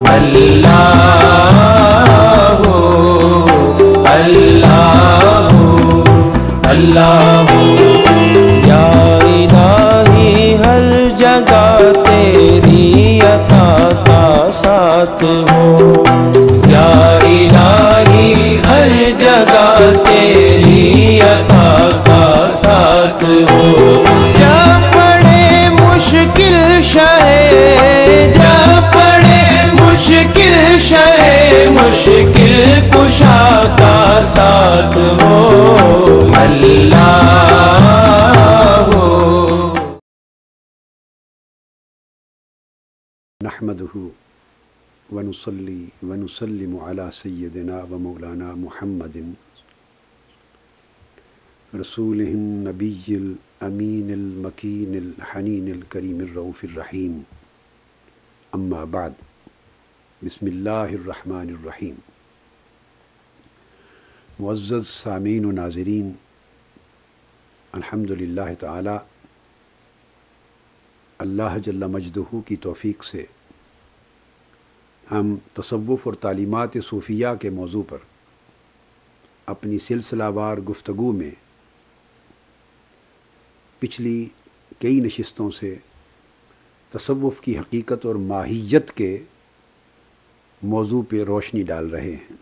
اللہ اللہ اللہ یا الہی ہر جگہ تیری عطا کا ساتھ ہو، یا الہی ہر جگہ تیری عطا کا ساتھ ہو۔ جب پڑے مشکل شے، جب پڑے مشکل شے، مشکل کشا کا ساتھ ہو، اللہ ہو۔ نحمدہ ونصلی ونسلم علی سیدنا و مولانا محمد رسولہ النبی الامین المکین الحنین الکریم الرؤوف الرحیم، اما بعد، بسم اللہ الرحمن الرحیم۔ معزز سامعین و ناظرین، الحمدللہ تعالی اللہ جل مجدہ کی توفیق سے ہم تصوف اور تعلیمات صوفیہ کے موضوع پر اپنی سلسلہ وار گفتگو میں پچھلی کئی نشستوں سے تصوف کی حقیقت اور ماہیت کے موضوع پہ روشنی ڈال رہے ہیں،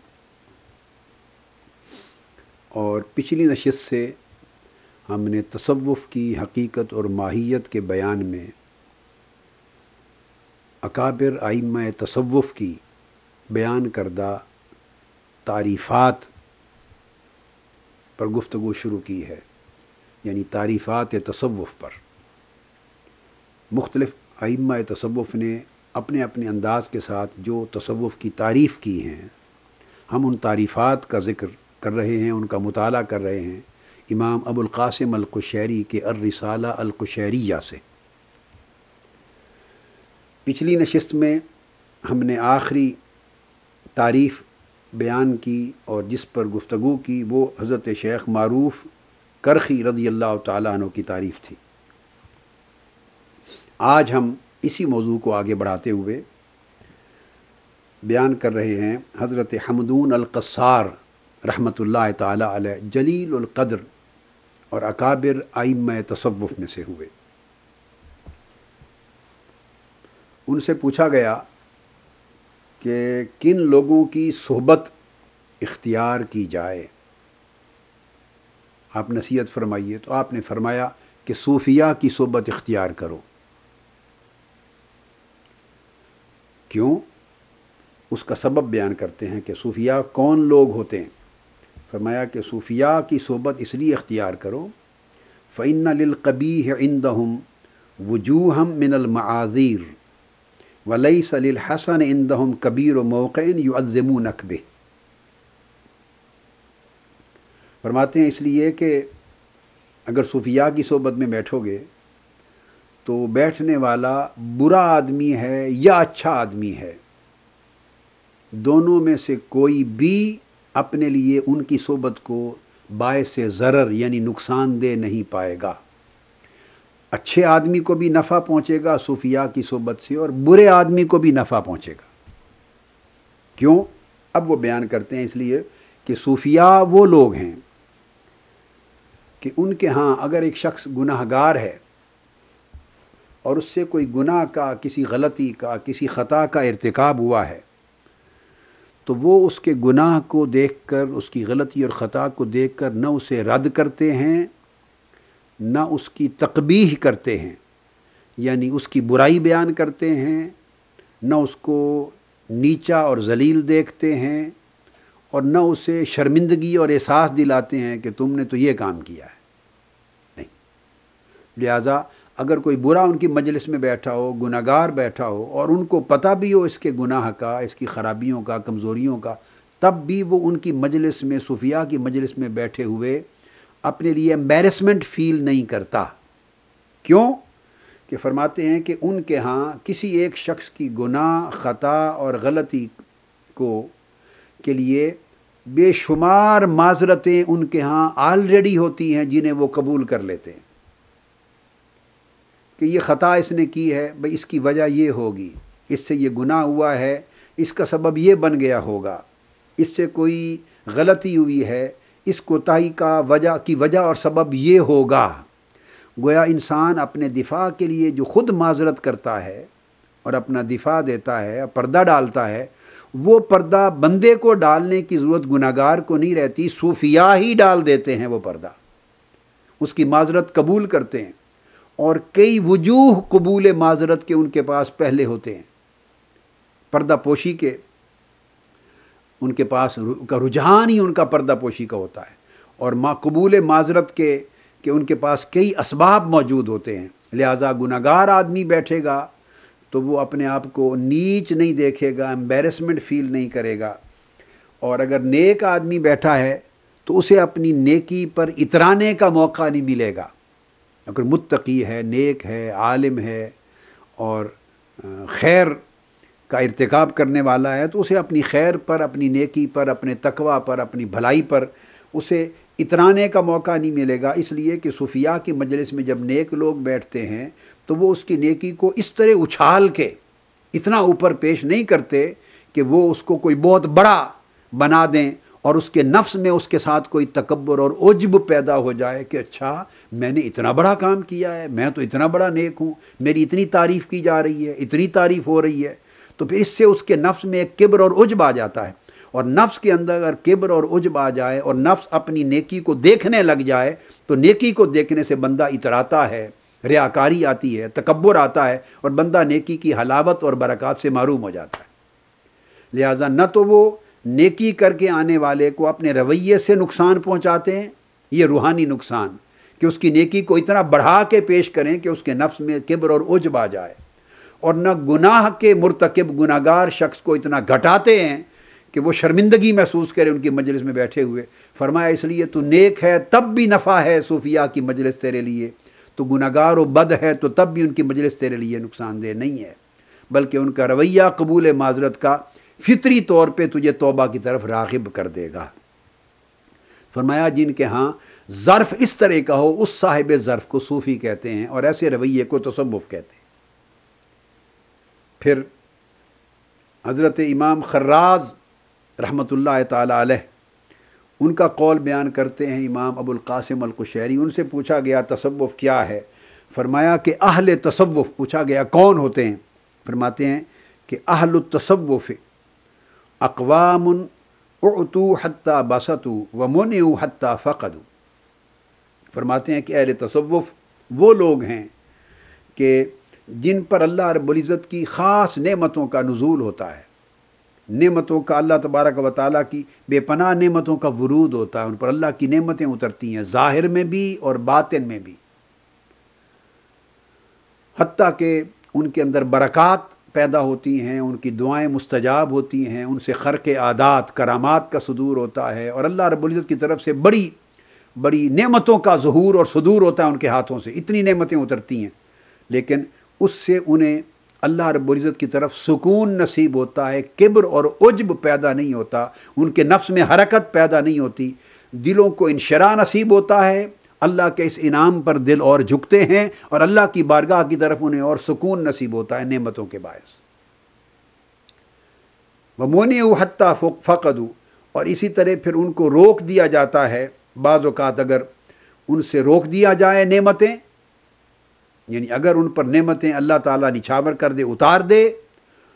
اور پچھلی نشست سے ہم نے تصوف کی حقیقت اور ماہیت کے بیان میں اکابر ائمہ تصوف کی بیان کردہ تعریفات پر گفتگو شروع کی ہے، یعنی تعریفات تصوف پر۔ مختلف ائمہ تصوف نے اپنے اپنے انداز کے ساتھ جو تصوف کی تعریف کی ہیں، ہم ان تعریفات کا ذکر کر رہے ہیں، ان کا مطالعہ کر رہے ہیں امام ابو القاسم القشیری کے الرسالہ القشیریہ سے۔ پچھلی نشست میں ہم نے آخری تعریف بیان کی اور جس پر گفتگو کی وہ حضرت شیخ معروف کرخی رضی اللہ تعالیٰ عنہ کی تعریف تھی۔ آج ہم اسی موضوع کو آگے بڑھاتے ہوئے بیان کر رہے ہیں حضرت حمدون القصار رحمۃ اللہ تعالیٰ علیہ، جلیل القدر اور اکابر ائمہ تصوف میں سے ہوئے۔ ان سے پوچھا گیا کہ کن لوگوں کی صحبت اختیار کی جائے، آپ نصیحت فرمائیے۔ تو آپ نے فرمایا کہ صوفیاء کی صحبت اختیار کرو۔ کیوں؟ اس کا سبب بیان کرتے ہیں کہ صوفیاء کون لوگ ہوتے ہیں۔ فرمایا کہ صوفیاء کی صحبت اس لیے اختیار کرو فَإِنَّ لِلْقَبِيحِ عِنْدَهُمْ وُجُوهًا مِنَ الْمَعَاذِيرِ وَلَيْسَ لِلْحَسَنِ عِنْدَهُمْ كَبِيرُ مَوْقِعٍ يُعَظِّمُونَكَ بِهِ۔ فرماتے ہیں اس لیے کہ اگر صوفیاء کی صحبت میں بیٹھو گے تو بیٹھنے والا برا آدمی ہے یا اچھا آدمی ہے، دونوں میں سے کوئی بھی اپنے لیے ان کی صحبت کو باعث ضرر یعنی نقصان دہ نہیں پائے گا۔ اچھے آدمی کو بھی نفع پہنچے گا صوفیاء کی صحبت سے، اور برے آدمی کو بھی نفع پہنچے گا۔ کیوں؟ اب وہ بیان کرتے ہیں اس لیے کہ صوفیاء وہ لوگ ہیں کہ ان کے ہاں اگر ایک شخص گناہ گار ہے اور اس سے کوئی گناہ کا، کسی غلطی کا، کسی خطا کا ارتکاب ہوا ہے، تو وہ اس کے گناہ کو دیکھ کر، اس کی غلطی اور خطا کو دیکھ کر نہ اسے رد کرتے ہیں نہ اس کی تقبیح کرتے ہیں، یعنی اس کی برائی بیان کرتے ہیں، نہ اس کو نیچا اور ذلیل دیکھتے ہیں، اور نہ اسے شرمندگی اور احساس دلاتے ہیں کہ تم نے تو یہ کام کیا ہے، نہیں۔ لہٰذا اگر کوئی برا ان کی مجلس میں بیٹھا ہو، گناہ گار بیٹھا ہو، اور ان کو پتہ بھی ہو اس کے گناہ کا، اس کی خرابیوں کا، کمزوریوں کا، تب بھی وہ ان کی مجلس میں، صوفیاء کی مجلس میں بیٹھے ہوئے اپنے لیے ایمبیرسمنٹ فیل نہیں کرتا۔ کیوں؟ کہ فرماتے ہیں کہ ان کے ہاں کسی ایک شخص کی گناہ، خطا اور غلطی کے لیے بے شمار معذرتیں ان کے ہاں آلریڈی ہوتی ہیں جنہیں وہ قبول کر لیتے ہیں کہ یہ خطا اس نے کی ہے، بھئی اس کی وجہ یہ ہوگی، اس سے یہ گناہ ہوا ہے، اس کا سبب یہ بن گیا ہوگا، اس سے کوئی غلطی ہوئی ہے، اس کوتاہی کی وجہ اور سبب یہ ہوگا۔ گویا انسان اپنے دفاع کے لیے جو خود معذرت کرتا ہے اور اپنا دفاع دیتا ہے، پردہ ڈالتا ہے، وہ پردہ بندے کو ڈالنے کی ضرورت گناہگار کو نہیں رہتی، صوفیاء ہی ڈال دیتے ہیں وہ پردہ، اس کی معذرت قبول کرتے ہیں، اور کئی وجوہ قبول معذرت کے ان کے پاس پہلے ہوتے ہیں۔ پردہ پوشی کے ان کے پاس کا رجحان ہی ان کا پردہ پوشی کا ہوتا ہے، اور قبول معذرت کے کہ ان کے پاس کئی اسباب موجود ہوتے ہیں۔ لہٰذا گناہگار آدمی بیٹھے گا تو وہ اپنے آپ کو نیچ نہیں دیکھے گا، امبیرسمنٹ فیل نہیں کرے گا، اور اگر نیک آدمی بیٹھا ہے تو اسے اپنی نیکی پر اترانے کا موقع نہیں ملے گا۔ اگر متقی ہے، نیک ہے، عالم ہے اور خیر کا ارتکاب کرنے والا ہے تو اسے اپنی خیر پر، اپنی نیکی پر، اپنے تقوی پر، اپنی بھلائی پر اسے اترانے کا موقع نہیں ملے گا، اس لیے کہ صوفیاء کی مجلس میں جب نیک لوگ بیٹھتے ہیں تو وہ اس کی نیکی کو اس طرح اچھال کے اتنا اوپر پیش نہیں کرتے کہ وہ اس کو کوئی بہت بڑا بنا دیں اور اس کے نفس میں اس کے ساتھ کوئی تکبر اور عجب پیدا ہو جائے کہ اچھا میں نے اتنا بڑا کام کیا ہے، میں تو اتنا بڑا نیک ہوں، میری اتنی تعریف کی جا رہی ہے، اتنی تعریف ہو رہی ہے، تو پھر اس سے اس کے نفس میں ایک کبر اور عجب آ جاتا ہے، اور نفس کے اندر اگر کبر اور عجب آ جائے اور نفس اپنی نیکی کو دیکھنے لگ جائے تو نیکی کو دیکھنے سے بندہ اتراتا ہے، ریاکاری آتی ہے، تکبر آتا ہے، اور بندہ نیکی کی حلاوت اور برکات سے محروم ہو جاتا ہے۔ لہٰذا نہ تو وہ نیکی کر کے آنے والے کو اپنے رویے سے نقصان پہنچاتے ہیں، یہ روحانی نقصان کہ اس کی نیکی کو اتنا بڑھا کے پیش کریں کہ اس کے نفس میں کبر اور عجب آ جائے، اور نہ گناہ کے مرتکب گناہگار شخص کو اتنا گھٹاتے ہیں کہ وہ شرمندگی محسوس کرے ان کی مجلس میں بیٹھے ہوئے۔ فرمایا اس لیے تو نیک ہے تب بھی نفع ہے صوفیاء کی مجلس تیرے لیے، تو گناہگار و بد ہے تو تب بھی ان کی مجلس تیرے لیے نقصان دہ نہیں ہے، بلکہ ان کا رویہ قبول معذرت کا فطری طور پہ تجھے توبہ کی طرف راغب کر دے گا۔ فرمایا جن کے ہاں ظرف اس طرح کا ہو اس صاحب ظرف کو صوفی کہتے ہیں، اور ایسے رویے کو تصوف کہتے ہیں۔ پھر حضرت امام خراز رحمۃ اللہ تعالی علیہ ان کا قول بیان کرتے ہیں امام ابو القاسم القشیری، ان سے پوچھا گیا تصوف کیا ہے؟ فرمایا کہ اہل تصوف، پوچھا گیا کون ہوتے ہیں؟ فرماتے ہیں کہ اہل التصوف اقوام اعطوا حتی بسطوا ومنعوا حتی فقدوا۔ فرماتے ہیں کہ اہل تصوف وہ لوگ ہیں کہ جن پر اللہ رب العزت کی خاص نعمتوں کا نزول ہوتا ہے، نعمتوں کا، اللہ تبارک و تعالیٰ کی بے پناہ نعمتوں کا ورود ہوتا ہے، ان پر اللہ کی نعمتیں اترتی ہیں ظاہر میں بھی اور باطن میں بھی، حتیٰ کہ ان کے اندر برکات پیدا ہوتی ہیں، ان کی دعائیں مستجاب ہوتی ہیں، ان سے خرق عادات کرامات کا صدور ہوتا ہے، اور اللہ رب العزت کی طرف سے بڑی بڑی نعمتوں کا ظہور اور صدور ہوتا ہے ان کے ہاتھوں سے، اتنی نعمتیں اترتی ہیں، لیکن اس سے انہیں اللہ رب العزت کی طرف سکون نصیب ہوتا ہے، کبر اور عجب پیدا نہیں ہوتا، ان کے نفس میں حرکت پیدا نہیں ہوتی، دلوں کو انشراح نصیب ہوتا ہے، اللہ کے اس انعام پر دل اور جھکتے ہیں، اور اللہ کی بارگاہ کی طرف انہیں اور سکون نصیب ہوتا ہے نعمتوں کے باعث۔ وَمُنِعُوا حَتَّى فَقَدُوا، اور اسی طرح پھر ان کو روک دیا جاتا ہے، بعض اوقات اگر ان سے روک دیا جائے نعمتیں، یعنی اگر ان پر نعمتیں اللہ تعالیٰ نچھاور کر دے، اتار دے،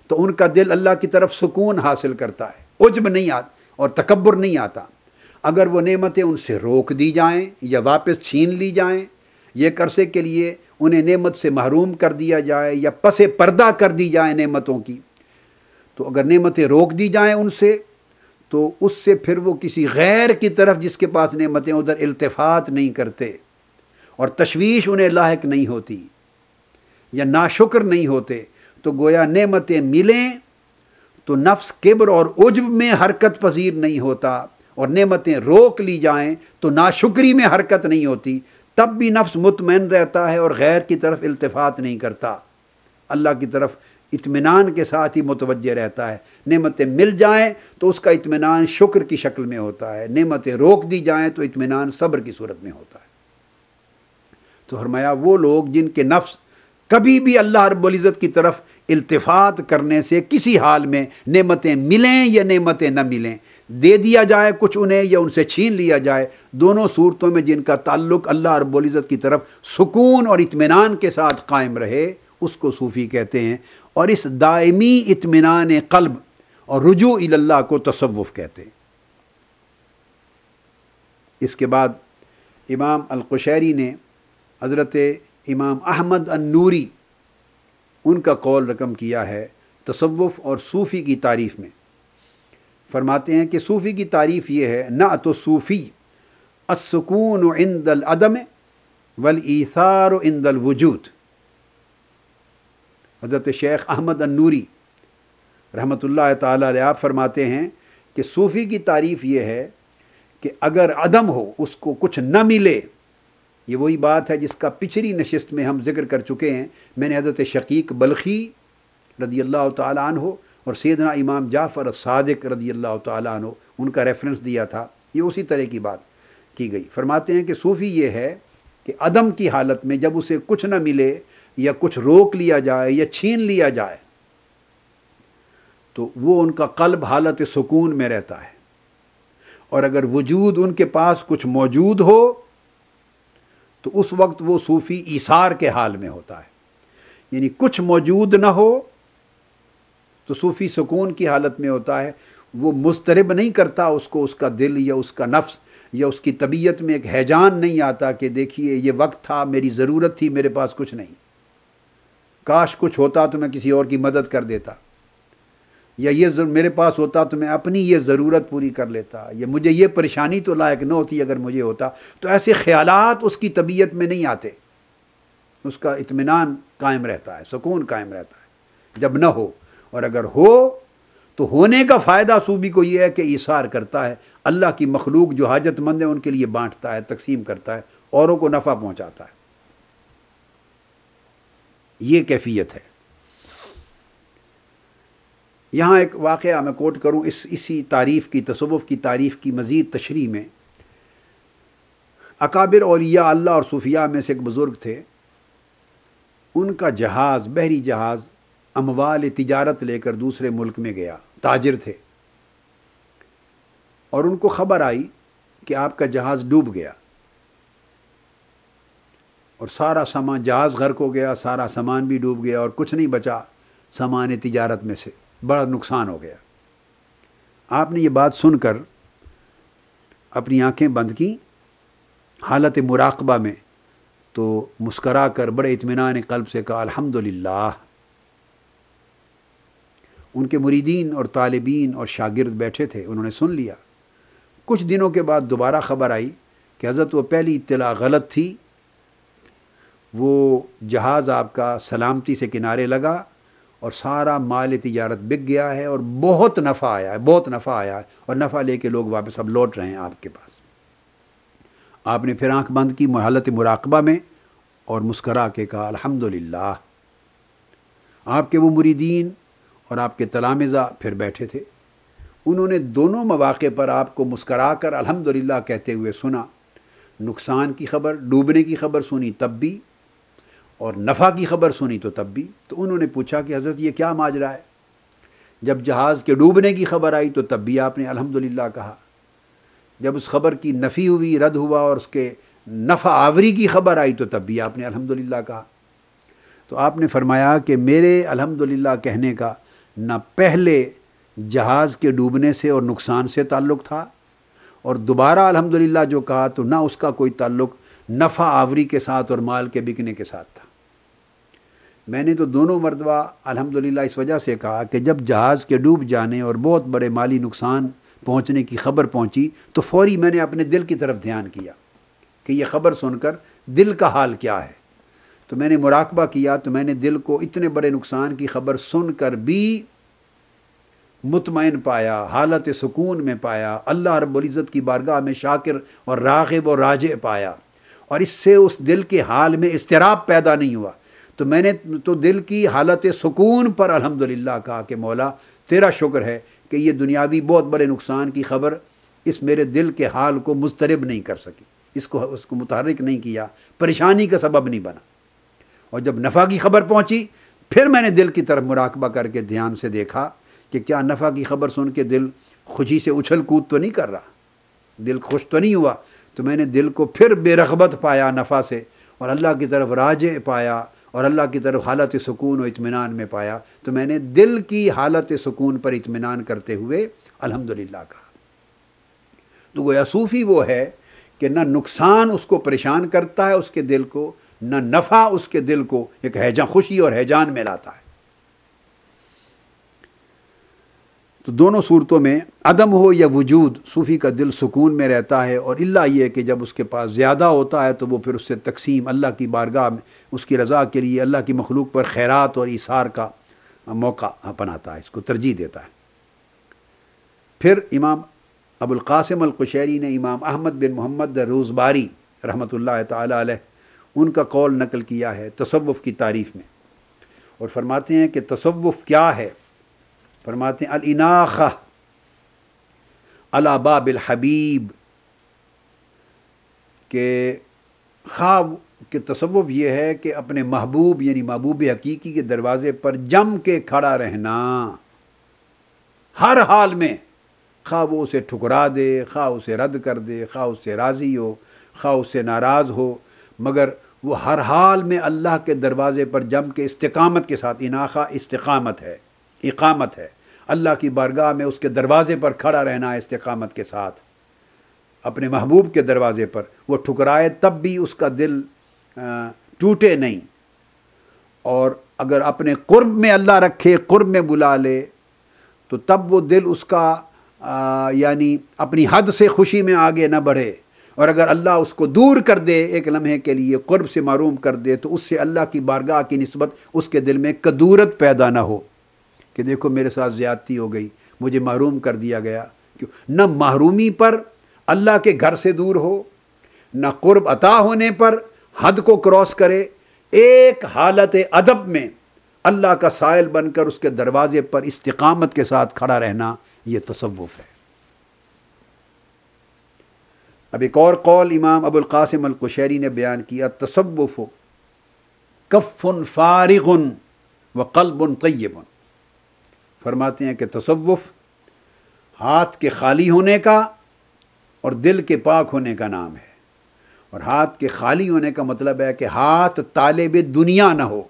تو ان کا دل اللہ کی طرف سکون حاصل کرتا ہے، عجب نہیں آتا اور تکبر نہیں آتا۔ اگر وہ نعمتیں ان سے روک دی جائیں یا واپس چھین لی جائیں، یہ عرصے کے لیے انہیں نعمت سے محروم کر دیا جائے یا پس پردہ کر دی جائیں نعمتوں کی، تو اگر نعمتیں روک دی جائیں ان سے، تو اس سے پھر وہ کسی غیر کی طرف جس کے پاس نعمتیں ادھر التفات نہیں کرتے، اور تشویش انہیں لاحق نہیں ہوتی یا ناشکر نہیں ہوتے، تو گویا نعمتیں ملیں تو نفس کبر اور عجب میں حرکت پذیر نہیں ہوتا، اور نعمتیں روک لی جائیں تو ناشکری میں حرکت نہیں ہوتی، تب بھی نفس مطمئن رہتا ہے اور غیر کی طرف التفات نہیں کرتا، اللہ کی طرف اطمینان کے ساتھ ہی متوجہ رہتا ہے۔ نعمتیں مل جائیں تو اس کا اطمینان شکر کی شکل میں ہوتا ہے، نعمتیں روک دی جائیں تو اطمینان صبر کی صورت میں ہوتا ہے۔ تو فرمایا وہ لوگ جن کے نفس کبھی بھی اللہ رب العزت کی طرف التفات کرنے سے کسی حال میں نعمتیں ملیں یا نعمتیں نہ ملیں، دے دیا جائے کچھ انہیں یا ان سے چھین لیا جائے، دونوں صورتوں میں جن کا تعلق اللہ رب العزت کی طرف سکون اور اطمینان کے ساتھ قائم رہے، اس کو صوفی کہتے ہیں، اور اس دائمی اطمینان قلب اور رجوع الی اللہ کو تصوف کہتے ہیں۔ اس کے بعد امام القشیری نے حضرت امام احمد النوری ان کا قول رقم کیا ہے تصوف اور صوفی کی تعریف میں، فرماتے ہیں کہ صوفی کی تعریف یہ ہے، نعت صوفی السکون عند العدم والایثار عند الوجود۔ حضرت شیخ احمد النوری رحمۃ اللہ تعالی علیہ آپ فرماتے ہیں کہ صوفی کی تعریف یہ ہے کہ اگر عدم ہو، اس کو کچھ نہ ملے، یہ وہی بات ہے جس کا پچھلی نشست میں ہم ذکر کر چکے ہیں، میں نے حضرت شقیق بلخی رضی اللہ تعالیٰ عنہ اور سیدنا امام جعفر الصادق رضی اللہ تعالیٰ عنہ ان کا ریفرنس دیا تھا، یہ اسی طرح کی بات کی گئی۔ فرماتے ہیں کہ صوفی یہ ہے کہ عدم کی حالت میں جب اسے کچھ نہ ملے یا کچھ روک لیا جائے یا چھین لیا جائے تو وہ ان کا قلب حالت سکون میں رہتا ہے، اور اگر وجود ان کے پاس کچھ موجود ہو تو اس وقت وہ صوفی ایثار کے حال میں ہوتا ہے، یعنی کچھ موجود نہ ہو تو صوفی سکون کی حالت میں ہوتا ہے، وہ مضطرب نہیں کرتا اس کو اس کا دل یا اس کا نفس یا اس کی طبیعت میں ایک ہیجان نہیں آتا کہ دیکھیے یہ وقت تھا، میری ضرورت تھی، میرے پاس کچھ نہیں، کاش کچھ ہوتا تو میں کسی اور کی مدد کر دیتا، یا یہ میرے پاس ہوتا تو میں اپنی یہ ضرورت پوری کر لیتا، یا مجھے یہ پریشانی تو لائق نہ ہوتی اگر مجھے ہوتا۔ تو ایسے خیالات اس کی طبیعت میں نہیں آتے، اس کا اطمینان قائم رہتا ہے، سکون قائم رہتا ہے جب نہ ہو، اور اگر ہو تو ہونے کا فائدہ صوفی کو یہ ہے کہ ایثار کرتا ہے، اللہ کی مخلوق جو حاجت مند ہے ان کے لیے بانٹتا ہے، تقسیم کرتا ہے، اوروں کو نفع پہنچاتا ہے، یہ کیفیت ہے۔ یہاں ایک واقعہ میں کوٹ کروں اسی تعریف کی، تصوف کی تعریف کی مزید تشریح میں، اکابر اولیاء اللہ اور صوفیاء میں سے ایک بزرگ تھے، ان کا جہاز، بحری جہاز، اموال تجارت لے کر دوسرے ملک میں گیا، تاجر تھے، اور ان کو خبر آئی کہ آپ کا جہاز ڈوب گیا اور سارا سامان، جہاز غرق ہو گیا، سارا سامان بھی ڈوب گیا اور کچھ نہیں بچا سامان تجارت میں سے، بڑا نقصان ہو گیا۔ آپ نے یہ بات سن کر اپنی آنکھیں بند کی حالت مراقبہ میں، تو مسکرا کر بڑے اطمینان قلب سے کہا الحمدللہ۔ ان کے مریدین اور طالبین اور شاگرد بیٹھے تھے، انہوں نے سن لیا۔ کچھ دنوں کے بعد دوبارہ خبر آئی کہ حضرت وہ پہلی اطلاع غلط تھی، وہ جہاز آپ کا سلامتی سے کنارے لگا اور سارا مال تجارت بک گیا ہے اور بہت نفع آیا ہے، بہت نفع آیا ہے، اور نفع لے کے لوگ واپس اب لوٹ رہے ہیں آپ کے پاس۔ آپ نے پھر آنکھ بند کی حالت مراقبہ میں اور مسکرا کے کہا الحمدللہ۔ آپ کے وہ مریدین اور آپ کے تلامذہ پھر بیٹھے تھے، انہوں نے دونوں مواقع پر آپ کو مسکرا کر الحمدللہ کہتے ہوئے سنا، نقصان کی خبر، ڈوبنے کی خبر سنی تب بھی، اور نفع کی خبر سنی تو تب بھی۔ تو انہوں نے پوچھا کہ حضرت یہ کیا ماجرا ہے؟ جب جہاز کے ڈوبنے کی خبر آئی تو تب بھی آپ نے الحمدللہ کہا، جب اس خبر کی نفی ہوئی، رد ہوا، اور اس کے نفع آوری کی خبر آئی تو تب بھی آپ نے الحمدللہ کہا۔ تو آپ نے فرمایا کہ میرے الحمدللہ کہنے کا نہ پہلے جہاز کے ڈوبنے سے اور نقصان سے تعلق تھا، اور دوبارہ الحمدللہ جو کہا تو نہ اس کا کوئی تعلق نفع آوری کے ساتھ اور مال کے بکنے کے ساتھ تھا۔ میں نے تو دونوں مرتبہ الحمدللہ اس وجہ سے کہا کہ جب جہاز کے ڈوب جانے اور بہت بڑے مالی نقصان پہنچنے کی خبر پہنچی تو فوری میں نے اپنے دل کی طرف دھیان کیا کہ یہ خبر سن کر دل کا حال کیا ہے۔ تو میں نے مراقبہ کیا تو میں نے دل کو اتنے بڑے نقصان کی خبر سن کر بھی مطمئن پایا، حالت سکون میں پایا، اللہ رب العزت کی بارگاہ میں شاکر اور راغب اور راجع پایا، اور اس سے اس دل کے حال میں اضطراب پیدا نہیں ہوا۔ تو میں نے تو دل کی حالت سکون پر الحمدللہ کہا کہ مولا تیرا شکر ہے کہ یہ دنیاوی بہت بڑے نقصان کی خبر اس میرے دل کے حال کو مضطرب نہیں کر سکی، اس کو متحرک نہیں کیا، پریشانی کا سبب نہیں بنا۔ اور جب نفع کی خبر پہنچی پھر میں نے دل کی طرف مراقبہ کر کے دھیان سے دیکھا کہ کیا نفع کی خبر سن کے دل خوشی سے اچھل کود تو نہیں کر رہا، دل خوش تو نہیں ہوا، تو میں نے دل کو پھر بے رغبت پایا نفع سے، اور اللہ کی طرف راجع پایا، اور اللہ کی طرف حالت سکون و اطمینان میں پایا، تو میں نے دل کی حالت سکون پر اطمینان کرتے ہوئے الحمدللہ کہا۔ تو گویا صوفی وہ ہے کہ نہ نقصان اس کو پریشان کرتا ہے اس کے دل کو، نہ نفع اس کے دل کو ایک ہیجان، خوشی اور ہیجان میں لاتا ہے۔ تو دونوں صورتوں میں عدم ہو یا وجود، صوفی کا دل سکون میں رہتا ہے، اور الا یہ کہ جب اس کے پاس زیادہ ہوتا ہے تو وہ پھر اس سے تقسیم اللہ کی بارگاہ میں اس کی رضا کے لیے اللہ کی مخلوق پر خیرات اور ایثار کا موقع اپناتا ہے، اس کو ترجیح دیتا ہے۔ پھر امام ابو القاسم القشیری نے امام احمد بن محمد روزباری رحمۃ اللہ تعالی علیہ ان کا قول نقل کیا ہے تصوف کی تعریف میں، اور فرماتے ہیں کہ تصوف کیا ہے؟ فرماتے ہیں الاناخہ علی باب الحبیب، کہ خواب کہ تصوف یہ ہے کہ اپنے محبوب یعنی محبوب حقیقی کے دروازے پر جم کے کھڑا رہنا ہر حال میں، خواہ وہ اسے ٹھکرا دے، خواہ اسے رد کر دے، خواہ اس سے راضی ہو، خواہ اس سے ناراض ہو، مگر وہ ہر حال میں اللہ کے دروازے پر جم کے استقامت کے ساتھ، اناخہ استقامت ہے، اقامت ہے، اللہ کی بارگاہ میں اس کے دروازے پر کھڑا رہنا ہے استقامت کے ساتھ، اپنے محبوب کے دروازے پر، وہ ٹھکرائے تب بھی اس کا دل ٹوٹے نہیں، اور اگر اپنے قرب میں اللہ رکھے، قرب میں بلا لے، تو تب وہ دل اس کا یعنی اپنی حد سے خوشی میں آگے نہ بڑھے، اور اگر اللہ اس کو دور کر دے ایک لمحے کے لیے، قرب سے محروم کر دے، تو اس سے اللہ کی بارگاہ کی نسبت اس کے دل میں کدورت پیدا نہ ہو کہ دیکھو میرے ساتھ زیادتی ہو گئی، مجھے محروم کر دیا گیا۔ کیوں نہ محرومی پر اللہ کے گھر سے دور ہو، نہ قرب عطا ہونے پر حد کو کراس کرے، ایک حالت ادب میں اللہ کا سائل بن کر اس کے دروازے پر استقامت کے ساتھ کھڑا رہنا، یہ تصوف ہے۔ اب ایک اور قول امام ابو القاسم القشیری نے بیان کیا، تصوف کف فارغ وقلب طیب، فرماتے ہیں کہ تصوف ہاتھ کے خالی ہونے کا اور دل کے پاک ہونے کا نام ہے، اور ہاتھ کے خالی ہونے کا مطلب ہے کہ ہاتھ طالب دنیا نہ ہو۔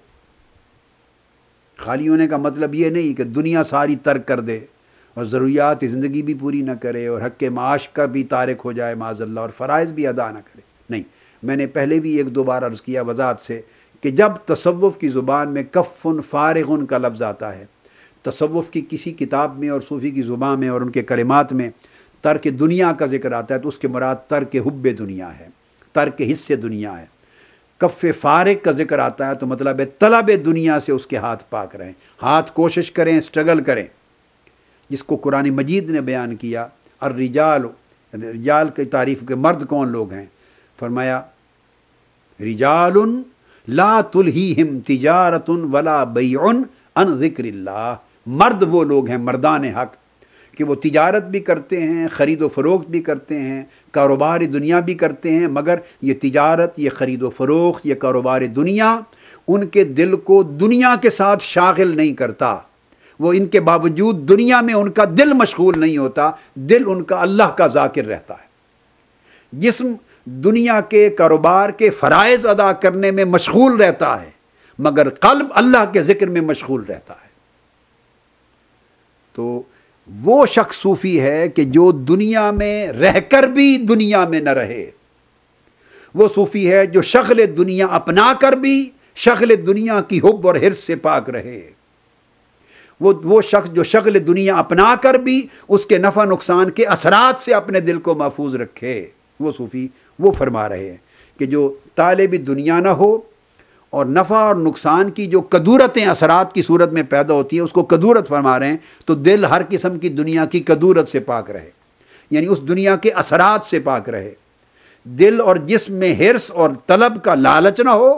خالی ہونے کا مطلب یہ نہیں کہ دنیا ساری ترک کر دے اور ضروریات زندگی بھی پوری نہ کرے اور حق معاش کا بھی تارک ہو جائے معاذ اللہ، اور فرائض بھی ادا نہ کرے، نہیں۔ میں نے پہلے بھی ایک دو بار عرض کیا وضاحت سے کہ جب تصوف کی زبان میں کف فارغ کا لفظ آتا ہے، تصوف کی کسی کتاب میں اور صوفی کی زبان میں اور ان کے کلمات میں ترک دنیا کا ذکر آتا ہے تو اس کے مراد ترک حب دنیا ہے، ترک حص دنیا ہے۔ کف فارغ کا ذکر آتا ہے تو مطلب ہے طلب دنیا سے اس کے ہاتھ پاک رہیں، ہاتھ کوشش کریں، اسٹرگل کریں، جس کو قرآن مجید نے بیان کیا۔ الرجال، رجال کی تعریف کے مرد کون لوگ ہیں؟ فرمایا رجال لا تلہیہم تجارت ولا بیع عن ذکر اللہ، مرد وہ لوگ ہیں، مردان حق، کہ وہ تجارت بھی کرتے ہیں، خرید و فروخت بھی کرتے ہیں، کاروبار دنیا بھی کرتے ہیں، مگر یہ تجارت، یہ خرید و فروخت، یہ کاروبار دنیا ان کے دل کو دنیا کے ساتھ شاغل نہیں کرتا، وہ ان کے باوجود دنیا میں ان کا دل مشغول نہیں ہوتا، دل ان کا اللہ کا ذاکر رہتا ہے۔ جسم دنیا کے کاروبار کے فرائض ادا کرنے میں مشغول رہتا ہے، مگر قلب اللہ کے ذکر میں مشغول رہتا ہے۔ تو وہ شخص صوفی ہے کہ جو دنیا میں رہ کر بھی دنیا میں نہ رہے، وہ صوفی ہے جو شغل دنیا اپنا کر بھی شغل دنیا کی حب اور حرص سے پاک رہے، وہ شخص جو شغل دنیا اپنا کر بھی اس کے نفع نقصان کے اثرات سے اپنے دل کو محفوظ رکھے، وہ صوفی وہ فرما رہے ہیں کہ جو طالب دنیا نہ ہو اور نفع اور نقصان کی جو کدورتیں اثرات کی صورت میں پیدا ہوتی ہیں اس کو کدورت فرما رہے ہیں، تو دل ہر قسم کی دنیا کی کدورت سے پاک رہے، یعنی اس دنیا کے اثرات سے پاک رہے، دل اور جسم میں حرص اور طلب کا لالچ نہ ہو،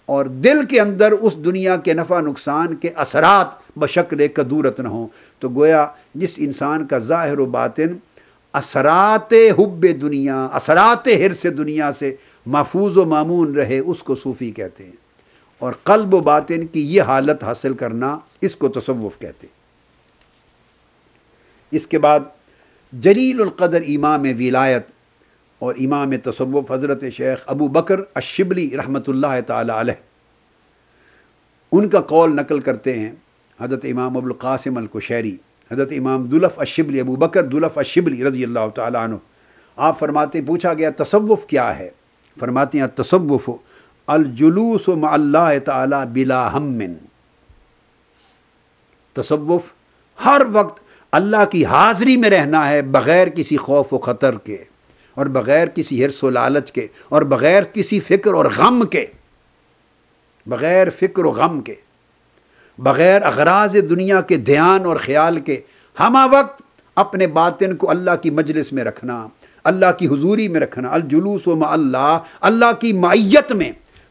اور دل کے اندر اس دنیا کے نفع نقصان کے اثرات بشکل کدورت نہ ہوں۔ تو گویا جس انسان کا ظاہر و باطن اثرات حب دنیا، اثرات حرص دنیا سے محفوظ و مامون رہے، اس کو صوفی کہتے ہیں۔ اور قلب و باطن کی یہ حالت حاصل کرنا، اس کو تصوف کہتے ہیں۔ اس کے بعد جلیل القدر امام ولایت اور امام تصوف حضرت شیخ ابو بکر الشبلی رحمۃ اللہ تعالی علیہ، ان کا قول نقل کرتے ہیں حضرت امام ابو القاسم القشیری، حضرت امام دلف الشبلی، ابو بکر دلف الشبلی رضی اللہ تعالیٰ عنہ۔ آپ فرماتے ہیں، پوچھا گیا تصوف کیا ہے؟ فرماتے ہیں تصوف الجلوس مع اللہ تعالی بلا ہم۔ تصوف ہر وقت اللہ کی حاضری میں رہنا ہے، بغیر کسی خوف و خطر کے، اور بغیر کسی حرص و لالچ کے، اور بغیر کسی فکر اور غم کے، بغیر فکر و غم کے، بغیر اغراض دنیا کے دھیان اور خیال کے، ہمہ وقت اپنے باطن کو اللہ کی مجلس میں رکھنا، اللہ کی حضوری میں رکھنا، الجلوس مع اللہ، اللہ کی معیت میں،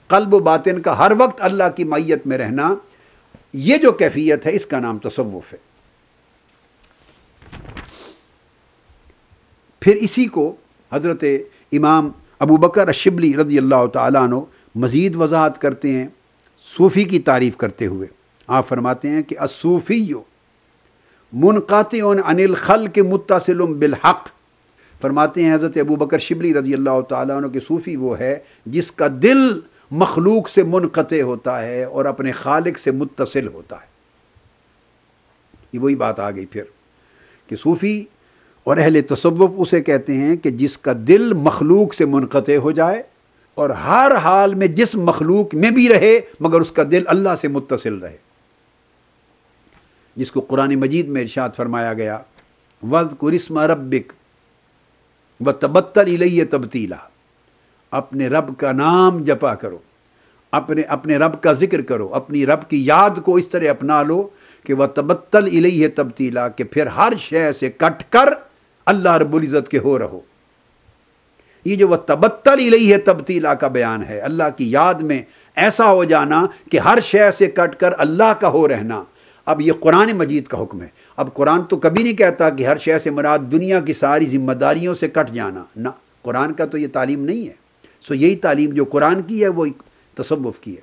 قلب و باطن کا ہر وقت اللہ کی معیت میں رہنا، یہ جو کیفیت ہے اس کا نام تصوف ہے۔ پھر اسی کو حضرت امام ابو بکر الشبلی رضی اللہ تعالیٰ عنہ مزید وضاحت کرتے ہیں صوفی کی تعریف کرتے ہوئے۔ آپ فرماتے ہیں کہ الصوفی منقطع عن الخلق متصل بالحق۔ فرماتے ہیں حضرت ابو بکر شبلی رضی اللہ تعالیٰ عنہ کہ صوفی وہ ہے جس کا دل مخلوق سے منقطع ہوتا ہے اور اپنے خالق سے متصل ہوتا ہے۔ یہ وہی بات آ گئی پھر کہ صوفی اور اہل تصوف اسے کہتے ہیں کہ جس کا دل مخلوق سے منقطع ہو جائے اور ہر حال میں جس مخلوق میں بھی رہے مگر اس کا دل اللہ سے متصل رہے، جس کو قرآن مجید میں ارشاد فرمایا گیا وَاذْكُرِ اسْمَ رَبِّكَ وَتَبَتَّلْ إِلَيْهِ تَبْتِيلًا، اپنے رب کا نام جپا کرو، اپنے رب کا ذکر کرو، اپنی رب کی یاد کو اس طرح اپنا لو کہ وَتَبَتَّلْ إِلَيْهِ تَبْتِيلًا، کہ پھر ہر شے سے کٹ کر اللہ رب العزت کے ہو رہو۔ یہ جو وَتَبَتَّلْ إِلَيْهِ تَبْتِيلًا کا بیان ہے، اللہ کی یاد میں ایسا ہو جانا کہ ہر شے سے کٹ کر اللہ کا ہو رہنا۔ اب یہ قرآن مجید کا حکم ہے۔ اب قرآن تو کبھی نہیں کہتا کہ ہر شے سے مراد دنیا کی ساری ذمہ داریوں سے کٹ جانا، نہ، قرآن کا تو یہ تعلیم نہیں ہے۔ سو یہی تعلیم جو قرآن کی ہے وہ تصوف کی ہے۔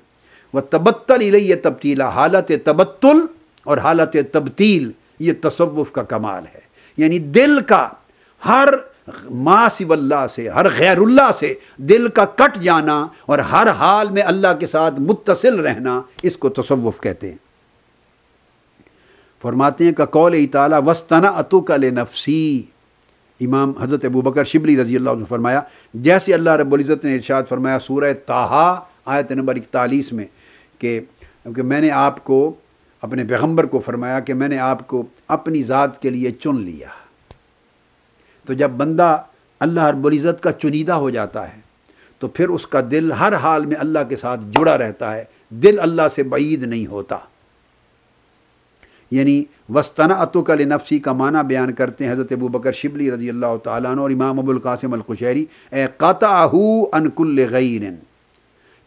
وَتَبَتَّلْ إِلَيْهِ تَبْتِيلًا، حالت تبتل اور حالت تبتیل یہ تصوف کا کمال ہے، یعنی دل کا ہر ما سوی اللہ سے، ہر غیر اللہ سے دل کا کٹ جانا اور ہر حال میں اللہ کے ساتھ متصل رہنا، اس کو تصوف کہتے ہیں۔ فرماتے ہیں کہ قول تعالیٰ وَاسْتَنَعْتُكَ لِنَفْسِي، امام حضرت ابو بکر شبلی رضی اللہ عنہ نے فرمایا، جیسے اللہ رب العزت نے ارشاد فرمایا سورہ طٰہٰ آیت نمبر 41 میں کہ میں نے آپ کو، اپنے پیغمبر کو فرمایا کہ میں نے آپ کو اپنی ذات کے لیے چن لیا۔ تو جب بندہ اللہ رب العزت کا چنیدہ ہو جاتا ہے تو پھر اس کا دل ہر حال میں اللہ کے ساتھ جڑا رہتا ہے، دل اللہ سے بعید نہیں ہوتا۔ یعنی وَاسْتَنَعْتُكَ لِنَفْسِي کا معنی بیان کرتے ہیں حضرت ابو بکر شبلی رضی اللہ تعالیٰ عنہ اور امام ابو القاسم القشیری، اے قَطَعَهُ عَنْ كُلِّ غَيْرٍ،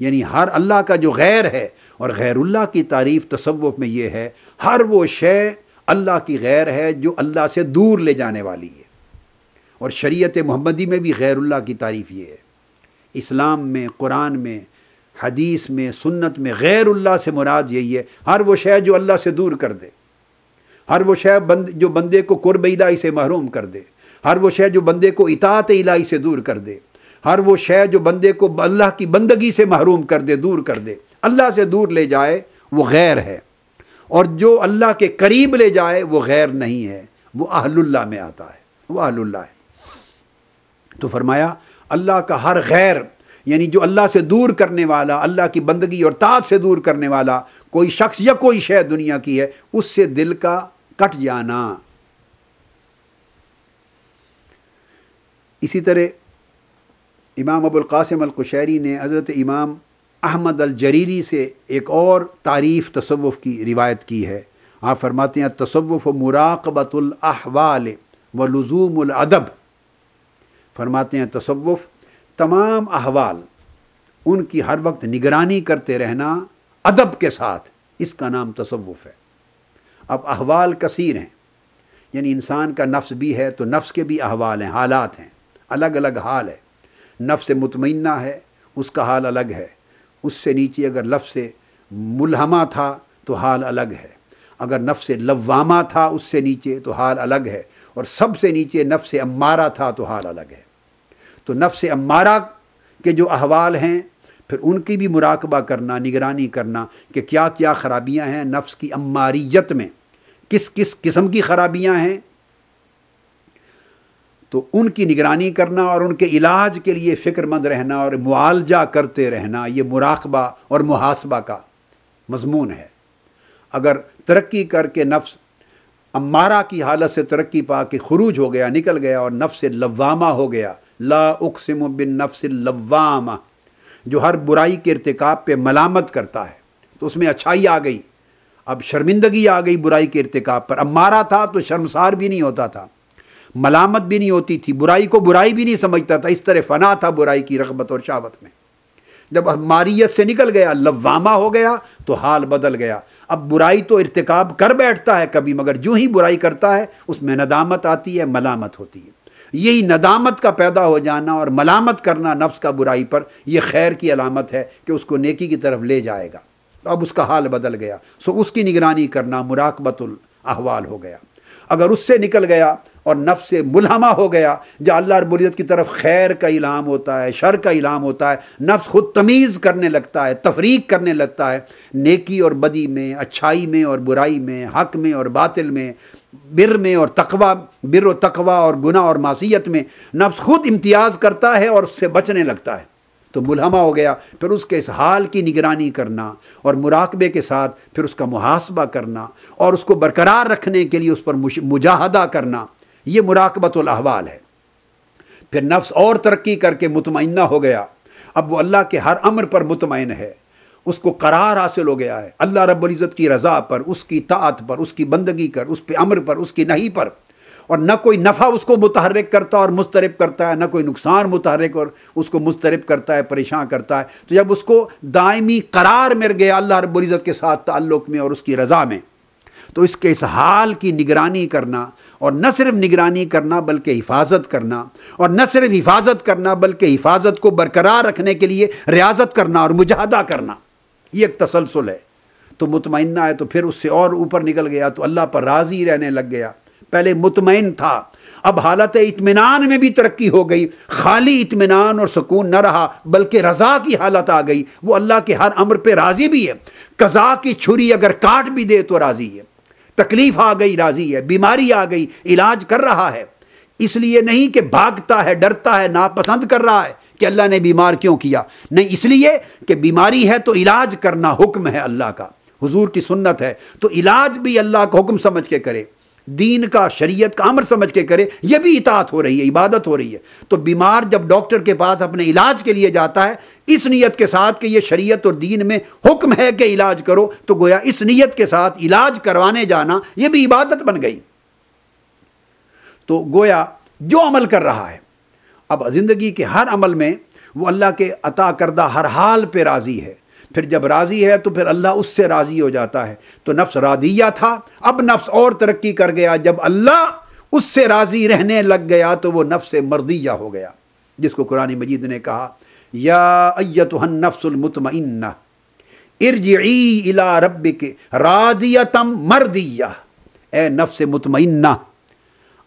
یعنی ہر اللہ کا جو غیر ہے، اور غیر اللہ کی تعریف تصوف میں یہ ہے ہر وہ شے اللہ کی غیر ہے جو اللہ سے دور لے جانے والی ہے۔ اور شریعت محمدی میں بھی غیر اللہ کی تعریف یہ ہے۔ اسلام میں، قرآن میں، حدیث میں، سنت میں غیر اللہ سے مراد یہی ہے ہر وہ شے جو اللہ سے دور کر دے، ہر وہ شے جو بندے کو قرب الہی سے محروم کر دے، ہر وہ شے جو بندے کو اطاعت الہی سے دور کر دے، ہر وہ شے جو بندے کو اللہ کی بندگی سے محروم کر دے، دور کر دے، اللہ سے دور لے جائے، وہ غیر ہے۔ اور جو اللہ کے قریب لے جائے وہ غیر نہیں ہے، وہ اہل اللہ میں آتا ہے، وہ اہل اللہ ہے۔ تو فرمایا اللہ کا ہر غیر، یعنی جو اللہ سے دور کرنے والا، اللہ کی بندگی اور طاعت سے دور کرنے والا کوئی شخص یا کوئی شے دنیا کی ہے، اس سے دل کا کٹ جانا۔ اسی طرح امام ابو القاسم القشیری نے حضرت امام احمد الجریری سے ایک اور تعریف تصوف کی روایت کی ہے۔ آپ فرماتے ہیں تصوف مراقبۃ الاحوال و لزوم الادب۔ فرماتے ہیں تصوف تمام احوال، ان کی ہر وقت نگرانی کرتے رہنا ادب کے ساتھ، اس کا نام تصوف ہے۔ اب احوال کثیر ہیں، یعنی انسان کا نفس بھی ہے تو نفس کے بھی احوال ہیں، حالات ہیں، الگ الگ حال ہے۔ نفس مطمئنہ ہے، اس کا حال الگ ہے، اس سے نیچے اگر لفظ ملہمہ تھا تو حال الگ ہے، اگر نفس لوامہ تھا اس سے نیچے تو حال الگ ہے، اور سب سے نیچے نفس امارہ تھا تو حال الگ ہے۔ تو نفس امارہ کے جو احوال ہیں پھر ان کی بھی مراقبہ کرنا، نگرانی کرنا کہ کیا کیا خرابیاں ہیں نفس کی اماریت میں، کس کس قسم کی خرابیاں ہیں، تو ان کی نگرانی کرنا اور ان کے علاج کے لیے فکر مند رہنا اور معالجہ کرتے رہنا، یہ مراقبہ اور محاسبہ کا مضمون ہے۔ اگر ترقی کر کے نفس امارہ کی حالت سے ترقی پا کے خروج ہو گیا، نکل گیا اور نفس لوامہ ہو گیا، لا اقسم بالنفس اللوامہ، جو ہر برائی کے ارتکاب پہ ملامت کرتا ہے، تو اس میں اچھائی آ گئی، اب شرمندگی آ گئی برائی کے ارتکاب پر۔ امارہ تھا تو شرمسار بھی نہیں ہوتا تھا، ملامت بھی نہیں ہوتی تھی، برائی کو برائی بھی نہیں سمجھتا تھا، اس طرح فنا تھا برائی کی رغبت اور شہوت میں۔ جب اماریت سے نکل گیا، لوامہ ہو گیا، تو حال بدل گیا۔ اب برائی تو ارتکاب کر بیٹھتا ہے کبھی، مگر جو ہی برائی کرتا ہے اس میں ندامت آتی ہے، ملامت ہوتی ہے۔ یہی ندامت کا پیدا ہو جانا اور ملامت کرنا نفس کا برائی پر، یہ خیر کی علامت ہے کہ اس کو نیکی کی طرف لے جائے گا۔ اب اس کا حال بدل گیا، سو اس کی نگرانی کرنا مراقبۃ الاحوال ہو گیا۔ اگر اس سے نکل گیا اور نفس سے ملہمہ ہو گیا، جہاں اللہ رب العزت کی طرف خیر کا الہام ہوتا ہے، شر کا الہام ہوتا ہے، نفس خود تمیز کرنے لگتا ہے، تفریق کرنے لگتا ہے، نیکی اور بدی میں، اچھائی میں اور برائی میں، حق میں اور باطل میں، بر میں اور تقوی، بر و تقوی اور گناہ اور معصیت میں نفس خود امتیاز کرتا ہے اور اس سے بچنے لگتا ہے، تو ملہمہ ہو گیا۔ پھر اس کے اس حال کی نگرانی کرنا اور مراقبے کے ساتھ پھر اس کا محاسبہ کرنا اور اس کو برقرار رکھنے کے لیے اس پر مجاہدہ کرنا، یہ مراقبۃ الاحوال ہے۔ پھر نفس اور ترقی کر کے مطمئنہ ہو گیا، اب وہ اللہ کے ہر امر پر مطمئن ہے، اس کو قرار حاصل ہو گیا ہے اللہ رب العزت کی رضا پر، اس کی طاعت پر، اس کی بندگی پر، اس پہ امر پر، اس کی نہی پر، اور نہ کوئی نفع اس کو متحرک کرتا اور مضطرب کرتا ہے، نہ کوئی نقصان متحرک اور اس کو مضطرب کرتا ہے، پریشان کرتا ہے۔ تو جب اس کو دائمی قرار مل گیا اللہ رب العزت کے ساتھ تعلق میں اور اس کی رضا میں، تو اس کے اس حال کی نگرانی کرنا، اور نہ صرف نگرانی کرنا بلکہ حفاظت کرنا، اور نہ صرف حفاظت کرنا بلکہ حفاظت کو برقرار رکھنے کے لیے ریاضت کرنا اور مجاہدہ کرنا، یہ ایک تسلسل ہے۔ تو مطمئنہ ہے تو پھر اس سے اور اوپر نکل گیا تو اللہ پر راضی رہنے لگ گیا۔ پہلے مطمئن تھا، اب حالت اطمینان میں بھی ترقی ہو گئی، خالی اطمینان اور سکون نہ رہا بلکہ رضا کی حالت آ گئی، وہ اللہ کے ہر امر پہ راضی بھی ہے، قضا کی چھری اگر کاٹ بھی دے تو راضی ہے، تکلیف آ گئی راضی ہے، بیماری آ گئی علاج کر رہا ہے، اس لیے نہیں کہ بھاگتا ہے، ڈرتا ہے، ناپسند کر رہا ہے کہ اللہ نے بیمار کیوں کیا، نہیں، اس لیے کہ بیماری ہے تو علاج کرنا حکم ہے اللہ کا، حضور کی سنت ہے، تو علاج بھی اللہ کا حکم سمجھ کے کرے، دین کا، شریعت کا امر سمجھ کے کرے، یہ بھی اطاعت ہو رہی ہے، عبادت ہو رہی ہے۔ تو بیمار جب ڈاکٹر کے پاس اپنے علاج کے لیے جاتا ہے اس نیت کے ساتھ کہ یہ شریعت اور دین میں حکم ہے کہ علاج کرو، تو گویا اس نیت کے ساتھ علاج کروانے جانا یہ بھی عبادت بن گئی۔ تو گویا جو عمل کر رہا ہے اب زندگی کے ہر عمل میں وہ اللہ کے عطا کردہ ہر حال پہ راضی ہے، پھر جب راضی ہے تو پھر اللہ اس سے راضی ہو جاتا ہے۔ تو نفس راضیہ تھا، اب نفس اور ترقی کر گیا، جب اللہ اس سے راضی رہنے لگ گیا تو وہ نفس مرضیہ ہو گیا، جس کو قرآن مجید نے کہا یا ایتھا النفس المطمئنہ ارجعی الی ربک راضیۃ مرضیہ، اے نفس مطمئنہ،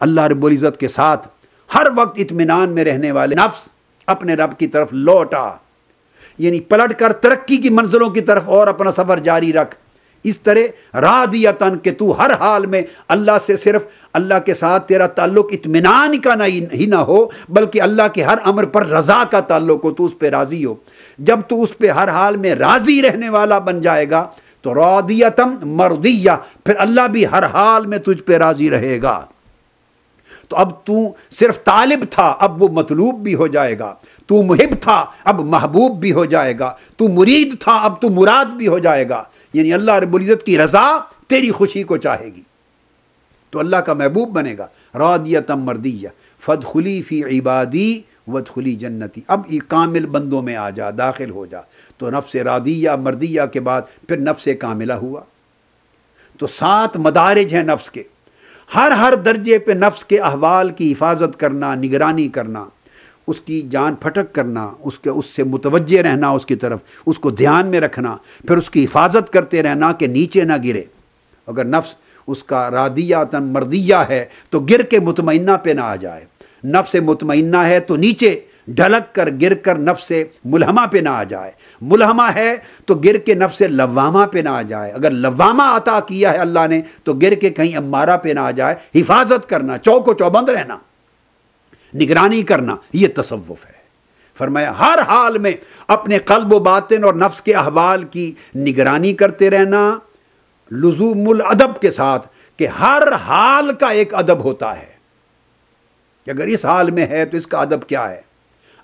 اللہ رب العزت کے ساتھ ہر وقت اطمینان میں رہنے والے نفس، اپنے رب کی طرف لوٹا، یعنی پلٹ کر ترقی کی منزلوں کی طرف اور اپنا سفر جاری رکھ، اس طرح راضیتاً کہ تو ہر حال میں اللہ سے، صرف اللہ کے ساتھ تیرا تعلق اطمینان کا ہی نہ ہو بلکہ اللہ کے ہر امر پر رضا کا تعلق ہو، تو اس پہ راضی ہو۔ جب تو اس پہ ہر حال میں راضی رہنے والا بن جائے گا تو راضیتاً مرضیہ، پھر اللہ بھی ہر حال میں تجھ پہ راضی رہے گا۔ تو اب تو صرف طالب تھا، اب وہ مطلوب بھی ہو جائے گا، تو محب تھا اب محبوب بھی ہو جائے گا، تو مرید تھا اب تو مراد بھی ہو جائے گا، یعنی اللہ رب العزت کی رضا تیری خوشی کو چاہے گی تو اللہ کا محبوب بنے گا۔ راضیۃ مرضیہ فادخلی فی عبادی وادخلی جنتی، اب یہ کامل بندوں میں آ جا، داخل ہو جا۔ تو نفس راضیہ مرضیہ کے بعد پھر نفس کاملہ ہوا۔ تو 7 مدارج ہیں نفس کے، ہر درجے پہ نفس کے احوال کی حفاظت کرنا، نگرانی کرنا، اس کی جان پھٹک کرنا، اس سے متوجہ رہنا اس کی طرف، اس کو دھیان میں رکھنا، پھر اس کی حفاظت کرتے رہنا کہ نیچے نہ گرے۔ اگر نفس اس کا راضیاتن مردیہ ہے تو گر کے مطمئنہ پہ نہ آ جائے، نفس مطمئنہ ہے تو نیچے ڈھلک کر گر کر نفس ملہمہ پہ نہ آ جائے، ملہمہ ہے تو گر کے نفس لوامہ پہ نہ آ جائے، اگر لوامہ عطا کیا ہے اللہ نے تو گر کے کہیں امارہ پہ نہ آ جائے۔ حفاظت کرنا، چوک و چوبند رہنا، نگرانی کرنا، یہ تصوف ہے۔ فرمایا ہر حال میں اپنے قلب و باطن اور نفس کے احوال کی نگرانی کرتے رہنا، لزوم الادب کے ساتھ، کہ ہر حال کا ایک ادب ہوتا ہے کہ اگر اس حال میں ہے تو اس کا ادب کیا ہے،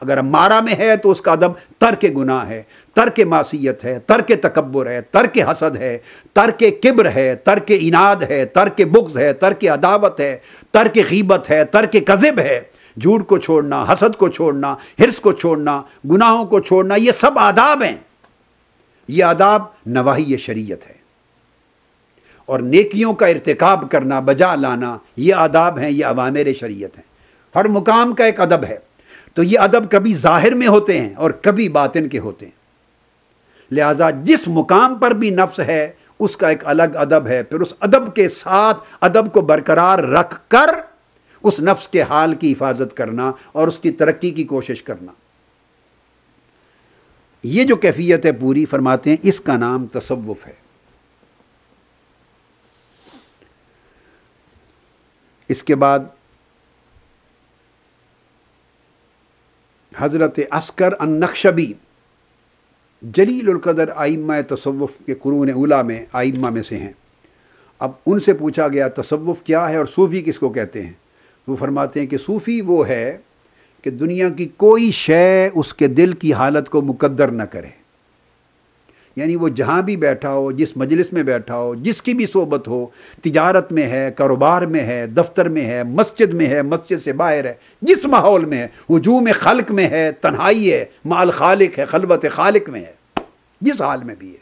اگر امارہ میں ہے تو اس کا ادب ترک گناہ ہے، ترک معصیت ہے، ترک تکبر ہے، ترک حسد ہے، ترک کبر ہے، ترک عناد ہے، ترک بغض ہے، ترک عداوت ہے، ترک غیبت ہے، ترک کذب ہے، جھوٹ کو چھوڑنا، حسد کو چھوڑنا، حرص کو چھوڑنا، گناہوں کو چھوڑنا، یہ سب آداب ہیں۔ یہ آداب نواحی شریعت ہے، اور نیکیوں کا ارتکاب کرنا، بجا لانا، یہ آداب ہیں، یہ اوامر شریعت ہیں۔ ہر مقام کا ایک ادب ہے، تو یہ ادب کبھی ظاہر میں ہوتے ہیں اور کبھی باطن کے ہوتے ہیں۔ لہٰذا جس مقام پر بھی نفس ہے اس کا ایک الگ ادب ہے، پھر اس ادب کے ساتھ ادب کو برقرار رکھ کر اس نفس کے حال کی حفاظت کرنا اور اس کی ترقی کی کوشش کرنا۔ یہ جو کیفیت ہے پوری، فرماتے ہیں اس کا نام تصوف ہے۔ اس کے بعد حضرت عسکر النخشبی جلیل القدر ائمہ تصوف کے قرون اولیٰ میں ائمہ میں سے ہیں۔ اب ان سے پوچھا گیا تصوف کیا ہے اور صوفی کس کو کہتے ہیں؟ وہ فرماتے ہیں کہ صوفی وہ ہے کہ دنیا کی کوئی شے اس کے دل کی حالت کو مقدر نہ کرے، یعنی وہ جہاں بھی بیٹھا ہو، جس مجلس میں بیٹھا ہو، جس کی بھی صحبت ہو، تجارت میں ہے، کاروبار میں ہے، دفتر میں ہے، مسجد میں ہے، مسجد سے باہر ہے، جس ماحول میں ہے، ہجوم خلق میں ہے، تنہائی ہے، مع الخالق ہے، خلوت خالق میں ہے، جس حال میں بھی ہے،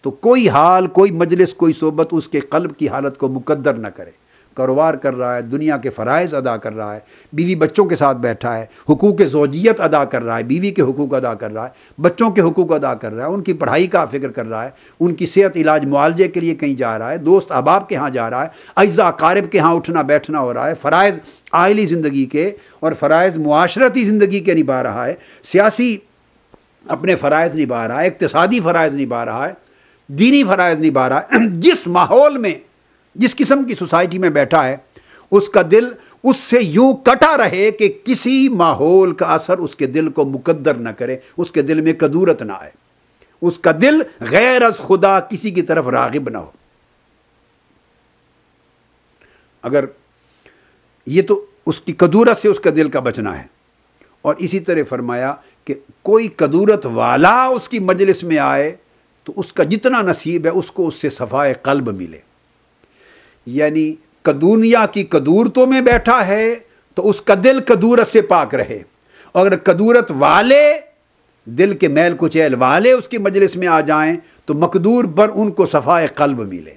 تو کوئی حال، کوئی مجلس، کوئی صحبت اس کے قلب کی حالت کو مقدر نہ کرے۔ کاروبار کر رہا ہے، دنیا کے فرائض ادا کر رہا ہے، بیوی بچوں کے ساتھ بیٹھا ہے، حقوق زوجیت ادا کر رہا ہے، بیوی کے حقوق ادا کر رہا ہے، بچوں کے حقوق ادا کر رہا ہے، ان کی پڑھائی کا فکر کر رہا ہے، ان کی صحت علاج معالجے کے لیے کہیں جا رہا ہے، دوست احباب کے ہاں جا رہا ہے، اعزاء اقارب کے ہاں اٹھنا بیٹھنا ہو رہا ہے، فرائض عائلی زندگی کے اور فرائض معاشرتی زندگی کے نبھا رہا ہے، سیاسی اپنے فرائض نبھا رہا ہے، اقتصادی فرائض نبھا رہا ہے، دینی فرائض نبھا رہا ہے، جس ماحول میں، جس قسم کی سوسائٹی میں بیٹھا ہے، اس کا دل اس سے یوں کٹا رہے کہ کسی ماحول کا اثر اس کے دل کو مقدر نہ کرے، اس کے دل میں کدورت نہ آئے، اس کا دل غیر از خدا کسی کی طرف راغب نہ ہو۔ اگر یہ تو اس کی کدورت سے اس کا دل کا بچنا ہے۔ اور اسی طرح فرمایا کہ کوئی کدورت والا اس کی مجلس میں آئے تو اس کا جتنا نصیب ہے اس کو اس سے صفائے قلب ملے، یعنی دنیا کی کدورتوں میں بیٹھا ہے تو اس کا دل کدورت سے پاک رہے، اور اگر کدورت والے، دل کے میل کچیل والے اس کی مجلس میں آ جائیں تو مقدور پر ان کو صفائے قلب ملے۔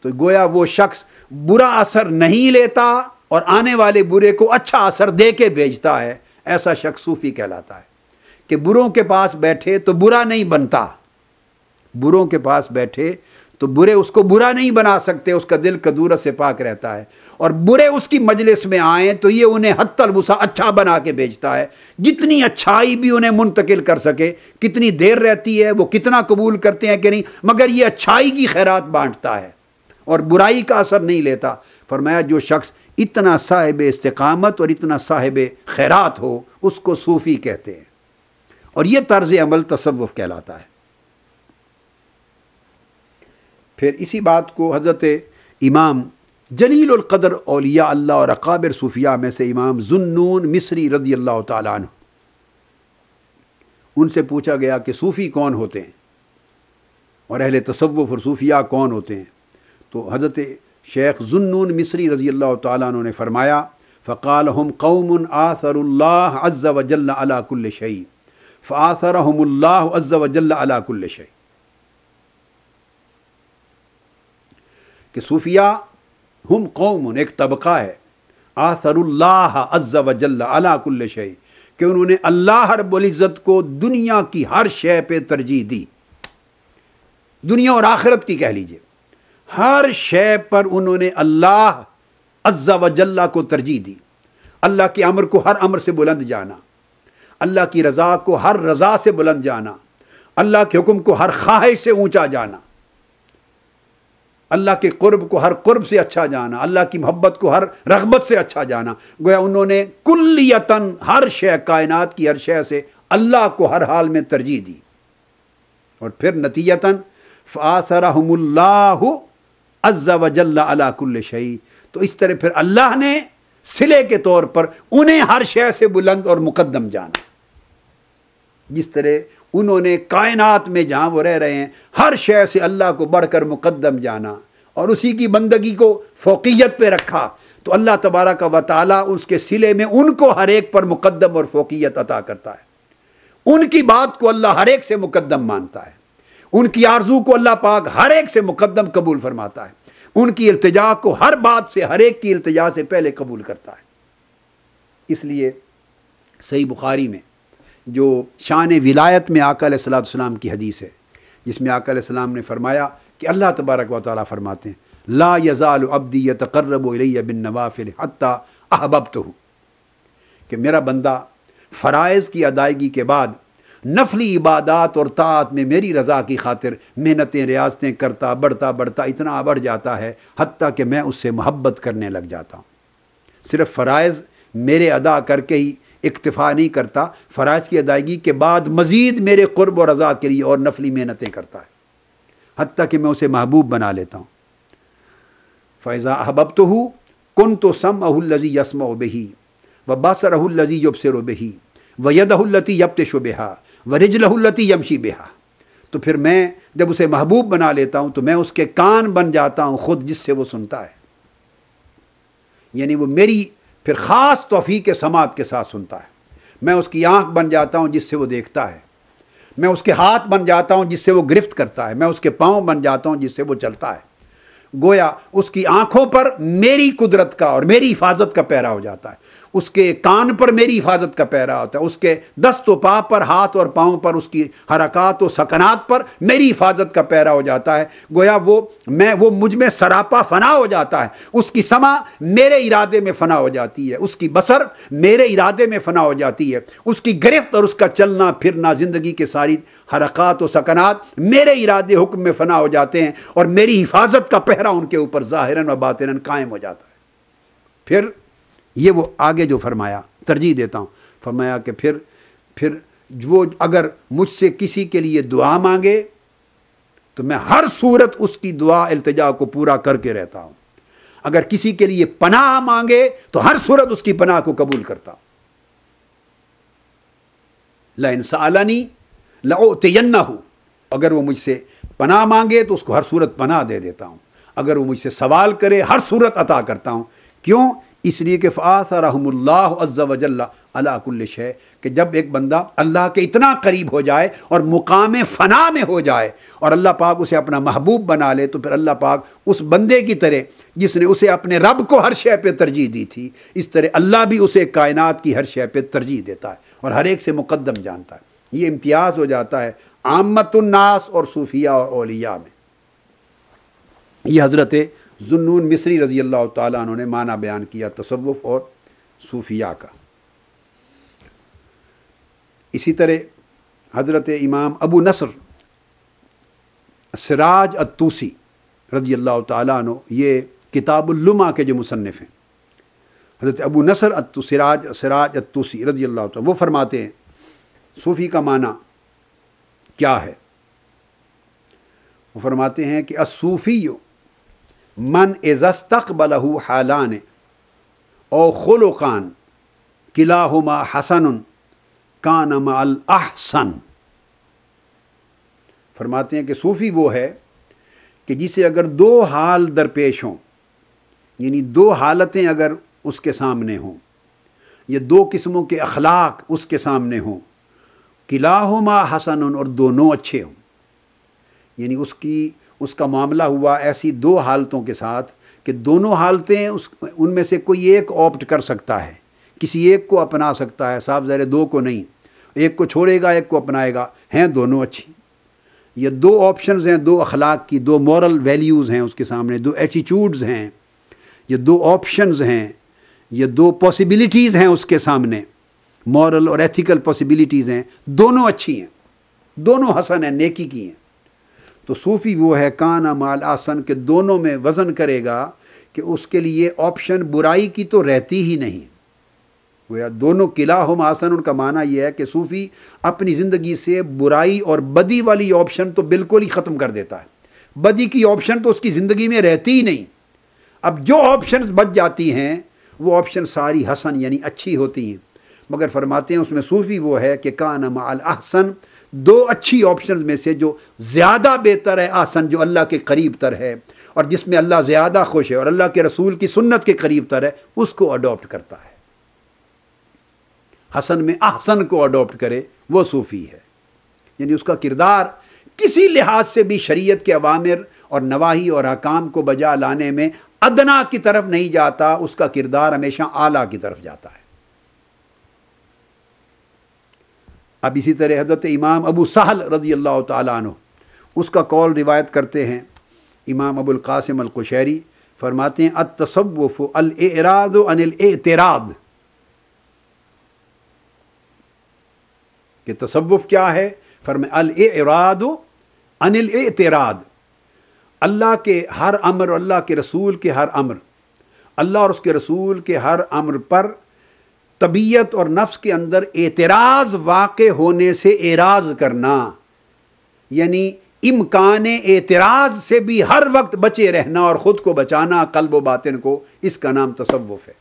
تو گویا وہ شخص برا اثر نہیں لیتا اور آنے والے برے کو اچھا اثر دے کے بھیجتا ہے، ایسا شخص صوفی کہلاتا ہے۔ کہ بروں کے پاس بیٹھے تو برا نہیں بنتا، بروں کے پاس بیٹھے تو برے اس کو برا نہیں بنا سکتے، اس کا دل کدورت سے پاک رہتا ہے، اور برے اس کی مجلس میں آئیں تو یہ انہیں حتی الوسع اچھا بنا کے بھیجتا ہے، جتنی اچھائی بھی انہیں منتقل کر سکے، کتنی دیر رہتی ہے، وہ کتنا قبول کرتے ہیں کہ نہیں، مگر یہ اچھائی کی خیرات بانٹتا ہے اور برائی کا اثر نہیں لیتا۔ فرمایا جو شخص اتنا صاحب استقامت اور اتنا صاحب خیرات ہو اس کو صوفی کہتے ہیں، اور یہ طرز عمل تصوف کہلاتا ہے۔ پھر اسی بات کو حضرت امام جلیل القدر اولیاء اللہ اور اکابر صوفیاء میں سے امام ذوالنون مصری رضی اللہ تعالیٰ عنہ، ان سے پوچھا گیا کہ صوفی کون ہوتے ہیں اور اہل تصوف اور صوفیاء کون ہوتے ہیں؟ تو حضرت شیخ ذوالنون مصری رضی اللہ تعالیٰ عنہ نے فرمایا فقال ہم قوم آثر اللہ عز وجل علی کل شیء فآثرہم اللہ عز وجل علی کل شیء، کہ صوفیاء ہم قوم ایک طبقہ ہے، آثر اللہ عز وجل علی کل شیء، کہ انہوں نے اللہ رب العزت کو دنیا کی ہر شے پہ ترجیح دی، دنیا اور آخرت کی کہہ لیجئے، ہر شے پر انہوں نے اللہ عز وجل کو ترجیح دی۔ اللہ کے امر کو ہر امر سے بلند جانا، اللہ کی رضا کو ہر رضا سے بلند جانا، اللہ کے حکم کو ہر خواہش سے اونچا جانا، اللہ کے قرب کو ہر قرب سے اچھا جانا، اللہ کی محبت کو ہر رغبت سے اچھا جانا۔ گویا انہوں نے کلیتاً ہر شے، کائنات کی ہر شے سے اللہ کو ہر حال میں ترجیح دی، اور پھر نتیجتاً فآثرہم اللہ عز وجل علی کل شیء، تو اس طرح پھر اللہ نے صلے کے طور پر انہیں ہر شے سے بلند اور مقدم جانا۔ جس طرح انہوں نے کائنات میں جہاں وہ رہ رہے ہیں ہر شے سے اللہ کو بڑھ کر مقدم جانا اور اسی کی بندگی کو فوقیت پہ رکھا، تو اللہ تبارک و تعالیٰ اس کے صلے میں ان کو ہر ایک پر مقدم اور فوقیت عطا کرتا ہے۔ ان کی بات کو اللہ ہر ایک سے مقدم مانتا ہے، ان کی آرزو کو اللہ پاک ہر ایک سے مقدم قبول فرماتا ہے، ان کی التجا کو ہر بات سے، ہر ایک کی التجا سے پہلے قبول کرتا ہے۔ اس لیے صحیح بخاری میں جو شان ولایت میں آقا علیہ السلام کی حدیث ہے، جس میں آقا علیہ السلام نے فرمایا کہ اللہ تبارک و تعالیٰ فرماتے ہیں لا یزال عبدی یتقرب الی بالنوافل حتی احببتہ، کہ میرا بندہ فرائض کی ادائیگی کے بعد نفلی عبادات اور طاعت میں میری رضا کی خاطر محنتیں ریاضتیں کرتا بڑھتا بڑھتا اتنا بڑھ جاتا ہے حتیٰ کہ میں اس سے محبت کرنے لگ جاتا ہوں۔ صرف فرائض میرے ادا کر کے ہی اکتفا نہیں کرتا، فرائض کی ادائیگی کے بعد مزید میرے قرب و رضا کے لیے اور نفلی محنتیں کرتا ہے، حتیٰ کہ میں اسے محبوب بنا لیتا ہوں۔ فَإِذَا أَحْبَبْتُهُ كُنْتُ سَمْعَهُ الَّذِي يَسْمَعُ بِهِ وَبَصَرَهُ الَّذِي يُبْصِرُ بِهِ وَيَدَهُ الَّتِي يَبْطِشُ بِهَا وَرِجْلَهُ الَّتِي يَمْشِي بِهَا، تو پھر میں جب اسے محبوب بنا لیتا ہوں تو میں اس کے کان بن جاتا ہوں خود جس سے وہ سنتا ہے، یعنی وہ میری پھر خاص توفیق سماعت کے ساتھ سنتا ہے، میں اس کی آنکھ بن جاتا ہوں جس سے وہ دیکھتا ہے، میں اس کے ہاتھ بن جاتا ہوں جس سے وہ گرفت کرتا ہے، میں اس کے پاؤں بن جاتا ہوں جس سے وہ چلتا ہے۔ گویا اس کی آنکھوں پر میری قدرت کا اور میری حفاظت کا پہرا ہو جاتا ہے، اس کے کان پر میری حفاظت کا پہرا ہوتا ہے، اس کے دست و پا پر، ہاتھ اور پاؤں پر، اس کی حرکات و سکنات پر میری حفاظت کا پہرا ہو جاتا ہے۔ گویا وہ مجھ میں سراپا فنا ہو جاتا ہے، اس کی سمع میرے ارادے میں فنا ہو جاتی ہے، اس کی بصر میرے ارادے میں فنا ہو جاتی ہے، اس کی گرفت اور اس کا چلنا پھرنا، زندگی کے ساری حرکات و سکنات میرے ارادے حکم میں فنا ہو جاتے ہیں، اور میری حفاظت کا پہرا ان کے اوپر ظاہراً و باطناً قائم ہو جاتا ہے۔ پھر یہ وہ آگے جو فرمایا، ترجیح دیتا ہوں، فرمایا کہ پھر وہ اگر مجھ سے کسی کے لیے دعا مانگے تو میں ہر صورت اس کی دعا التجا کو پورا کر کے رہتا ہوں، اگر کسی کے لیے پناہ مانگے تو ہر صورت اس کی پناہ کو قبول کرتا ہوں۔ لَإِنْ سَأَلَنِي لَأُعْطِيَنَّهُ، اگر وہ مجھ سے پناہ مانگے تو اس کو ہر صورت پناہ دے دیتا ہوں، اگر وہ مجھ سے سوال کرے ہر صورت عطا کرتا ہوں۔ کیوں؟ اس لیے کہ فآثرہم اللہ عز وجل علی کل شیء، کہ جب ایک بندہ اللہ کے اتنا قریب ہو جائے اور مقام فنا میں ہو جائے اور اللہ پاک اسے اپنا محبوب بنا لے، تو پھر اللہ پاک اس بندے کی طرح جس نے اسے اپنے رب کو ہر شے پہ ترجیح دی تھی، اس طرح اللہ بھی اسے کائنات کی ہر شے پہ ترجیح دیتا ہے اور ہر ایک سے مقدم جانتا ہے۔ یہ امتیاز ہو جاتا ہے عامت الناس اور صوفیاء اور اولیاء میں۔ یہ حضرت ذوالنون مصری رضی اللہ تعالیٰ عنہ نے معنی بیان کیا تصوف اور صوفیاء کا۔ اسی طرح حضرت امام ابو نصر سراج الطوسی رضی اللہ تعالیٰ عنہ، یہ کتاب اللمع کے جو مصنف ہیں، حضرت ابو نصر سراج الطوسی رضی اللہ تعالیٰ، وہ فرماتے ہیں صوفی کا معنی کیا ہے؟ وہ فرماتے ہیں کہ الصوفی من اذا استقبلہ حالان او خلقان کلاہما حسن کان مع الاحسن۔ فرماتے ہیں کہ صوفی وہ ہے کہ جسے اگر دو حال درپیش ہوں، یعنی دو حالتیں اگر اس کے سامنے ہوں، یا دو قسموں کے اخلاق اس کے سامنے ہوں، کلاہما حسن، اور دونوں اچھے ہوں، یعنی اس کا معاملہ ہوا ایسی دو حالتوں کے ساتھ کہ دونوں حالتیں ان میں سے کوئی ایک آپٹ کر سکتا ہے، کسی ایک کو اپنا سکتا ہے، صاف ظاہر دو کو نہیں، ایک کو چھوڑے گا ایک کو اپنائے گا، ہیں دونوں اچھی۔ یہ دو آپشنز ہیں، دو اخلاق کی، دو مورل ویلیوز ہیں اس کے سامنے، دو ایٹیٹیوڈز ہیں، یہ دو آپشنز ہیں، یہ دو پاسبلٹیز ہیں اس کے سامنے، مورل اور ایتھیکل پاسبلٹیز ہیں، دونوں اچھی ہیں، دونوں حسن ہیں، نیکی کی ہیں۔ تو صوفی وہ ہے کان مال آسن کہ دونوں میں وزن کرے گا کہ اس کے لیے آپشن برائی کی تو رہتی ہی نہیں۔ گویا دونوں کلاہم آسن، ان کا معنی یہ ہے کہ صوفی اپنی زندگی سے برائی اور بدی والی آپشن تو بالکل ہی ختم کر دیتا ہے، بدی کی آپشن تو اس کی زندگی میں رہتی ہی نہیں۔ اب جو آپشنز بچ جاتی ہیں وہ آپشن ساری حسن یعنی اچھی ہوتی ہیں، مگر فرماتے ہیں اس میں صوفی وہ ہے کہ کان مع الاحسن، دو اچھی آپشنز میں سے جو زیادہ بہتر ہے احسن، جو اللہ کے قریب تر ہے اور جس میں اللہ زیادہ خوش ہے اور اللہ کے رسول کی سنت کے قریب تر ہے، اس کو اڈاپٹ کرتا ہے۔ حسن میں احسن کو اڈاپٹ کرے وہ صوفی ہے، یعنی اس کا کردار کسی لحاظ سے بھی شریعت کے اوامر اور نواہی اور احکام کو بجا لانے میں ادنا کی طرف نہیں جاتا، اس کا کردار ہمیشہ اعلیٰ کی طرف جاتا ہے۔ اب اسی طرح حضرت امام ابو سہل رضی اللہ تعالیٰ عنہ، اس کا قول روایت کرتے ہیں امام ابو القاسم القشیری، فرماتے ہیں التصوف الاعراض عن الاعتراض، کہ تصوف کیا ہے؟ فرمائے الاعراض عن الاعتراض، اللہ کے ہر امر اور اللہ کے رسول کے ہر امر، اللہ اور اس کے رسول کے ہر امر پر طبیعت اور نفس کے اندر اعتراض واقع ہونے سے اعراض کرنا، یعنی امکان اعتراض سے بھی ہر وقت بچے رہنا اور خود کو بچانا قلب و باطن کو، اس کا نام تصوف ہے۔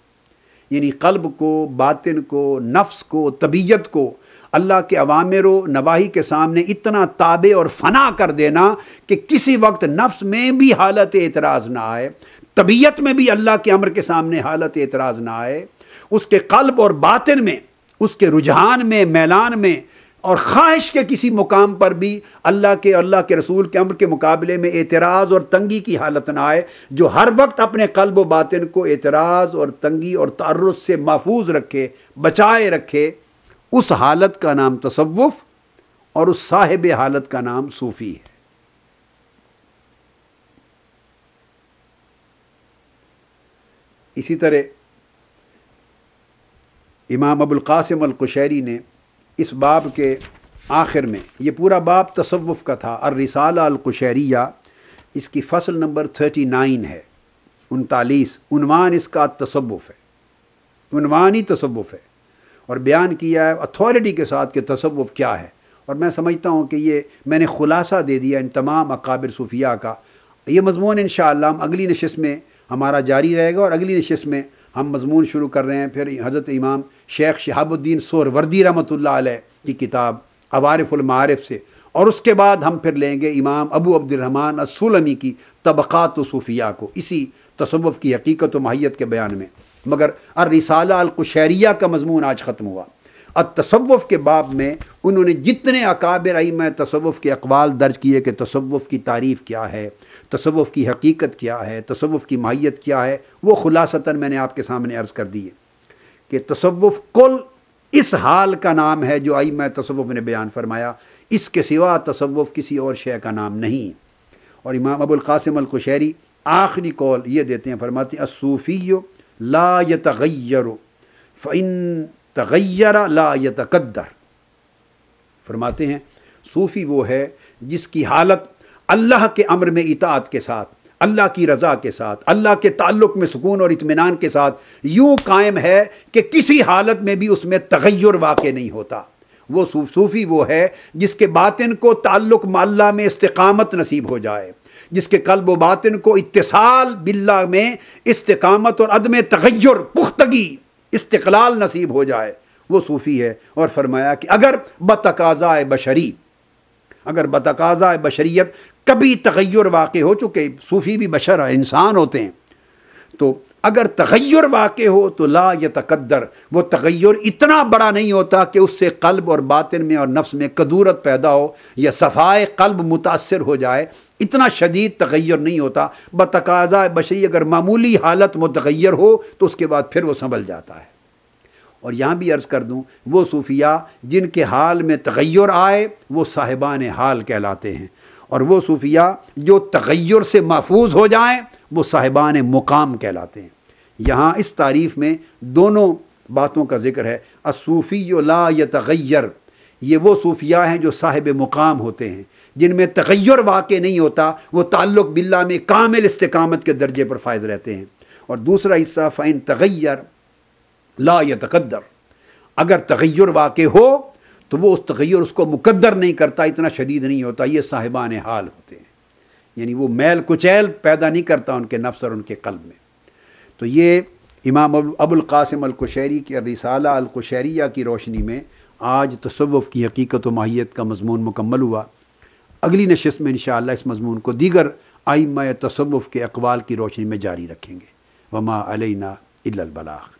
یعنی قلب کو، باطن کو، نفس کو، طبیعت کو اللہ کے اوامر و نواہی کے سامنے اتنا تابع اور فنا کر دینا کہ کسی وقت نفس میں بھی حالت اعتراض نہ آئے، طبیعت میں بھی اللہ کے امر کے سامنے حالت اعتراض نہ آئے، اس کے قلب اور باطن میں، اس کے رجحان میں، میلان میں اور خواہش کے کسی مقام پر بھی اللہ کے رسول کے امر کے مقابلے میں اعتراض اور تنگی کی حالت نہ آئے، جو ہر وقت اپنے قلب و باطن کو اعتراض اور تنگی اور تعرض سے محفوظ رکھے، بچائے رکھے، اس حالت کا نام تصوف اور اس صاحب حالت کا نام صوفی ہے۔ اسی طرح امام ابو القاسم القشیری نے اس باب کے آخر میں، یہ پورا باب تصوف کا تھا، الرسالہ القشیریہ، اس کی فصل نمبر 39 ہے، 39، عنوان اس کا تصوف ہے، عنوان ہی تصوف ہے، اور بیان کیا ہے اتھارٹی کے ساتھ کہ تصوف کیا ہے۔ اور میں سمجھتا ہوں کہ یہ میں نے خلاصہ دے دیا ان تمام اکابر صوفیاء کا۔ یہ مضمون انشاءاللہ ہم اگلی نشست میں ہمارا جاری رہے گا، اور اگلی نشست میں ہم مضمون شروع کر رہے ہیں پھر حضرت امام شیخ شہاب الدین سہروردی رحمۃ اللہ علیہ کی کتاب عوارف المعارف سے، اور اس کے بعد ہم پھر لیں گے امام ابو عبد الرحمن السلمی کی طبقات و صوفیاء کو، اسی تصوف کی حقیقت و ماہیت کے بیان میں۔ مگر الرسالہ القشیریہ کا مضمون آج ختم ہوا۔ التصوف کے باب میں انہوں نے جتنے اکابر ائمہ تصوف کے اقوال درج کیے کہ تصوف کی تعریف کیا ہے، تصوف کی حقیقت کیا ہے، تصوف کی ماہیت کیا ہے، وہ خلاصتاً میں نے آپ کے سامنے عرض کر دی ہے کہ تصوف کل اس حال کا نام ہے جو ائمہ تصوف نے بیان فرمایا، اس کے سوا تصوف کسی اور شے کا نام نہیں۔ اور امام ابو القاسم القشیری آخری قول یہ دیتے ہیں، فرماتے ہیں الصوفی لا یتغیر فإن تغیر لا یتقدر، فرماتے ہیں صوفی وہ ہے جس کی حالت اللہ کے امر میں اطاعت کے ساتھ، اللہ کی رضا کے ساتھ، اللہ کے تعلق میں سکون اور اطمینان کے ساتھ یوں قائم ہے کہ کسی حالت میں بھی اس میں تغیر واقع نہیں ہوتا۔ وہ صوفی وہ ہے جس کے باطن کو تعلق مع اللہ میں استقامت نصیب ہو جائے، جس کے قلب و باطن کو اتصال باللہ میں استقامت اور عدم تغیر، پختگی، استقلال نصیب ہو جائے، وہ صوفی ہے۔ اور فرمایا کہ اگر بتقاضائے بشری، اگر بتقاضائے بشریت کبھی تغیر واقع ہو، چکے صوفی بھی بشر انسان ہوتے ہیں، تو اگر تغیر واقع ہو تو لا یتقدر، وہ تغیر اتنا بڑا نہیں ہوتا کہ اس سے قلب اور باطن میں اور نفس میں کدورت پیدا ہو یا صفائے قلب متاثر ہو جائے، اتنا شدید تغیر نہیں ہوتا۔ بتقاضا بشری اگر معمولی حالت متغیر ہو تو اس کے بعد پھر وہ سنبھل جاتا ہے۔ اور یہاں بھی عرض کر دوں، وہ صوفیاء جن کے حال میں تغیر آئے وہ صاحبان حال کہلاتے ہیں، اور وہ صوفیاء جو تغیر سے محفوظ ہو جائیں وہ صاحبان مقام کہلاتے ہیں۔ یہاں اس تعریف میں دونوں باتوں کا ذکر ہے۔ الصوفی لا یتغیر، یہ وہ صوفیاء ہیں جو صاحب مقام ہوتے ہیں، جن میں تغیر واقع نہیں ہوتا، وہ تعلق باللہ میں کامل استقامت کے درجے پر فائز رہتے ہیں۔ اور دوسرا حصہ فَإِن تغیر لا یتقدر، اگر تغیر واقع ہو تو وہ اس تغیر اس کو مقدر نہیں کرتا، اتنا شدید نہیں ہوتا، یہ صاحبان حال ہوتے ہیں، یعنی وہ میل کچیل پیدا نہیں کرتا ان کے نفس اور ان کے قلب میں۔ تو یہ امام ابو القاسم القشیری کی رسالہ القشیریہ کی روشنی میں آج تصوف کی حقیقت و ماہیت کا مضمون مکمل ہوا۔ اگلی نشست میں انشاءاللہ اس مضمون کو دیگر ائمہ تصوف کے اقوال کی روشنی میں جاری رکھیں گے۔ وما علینا الا البلاغ۔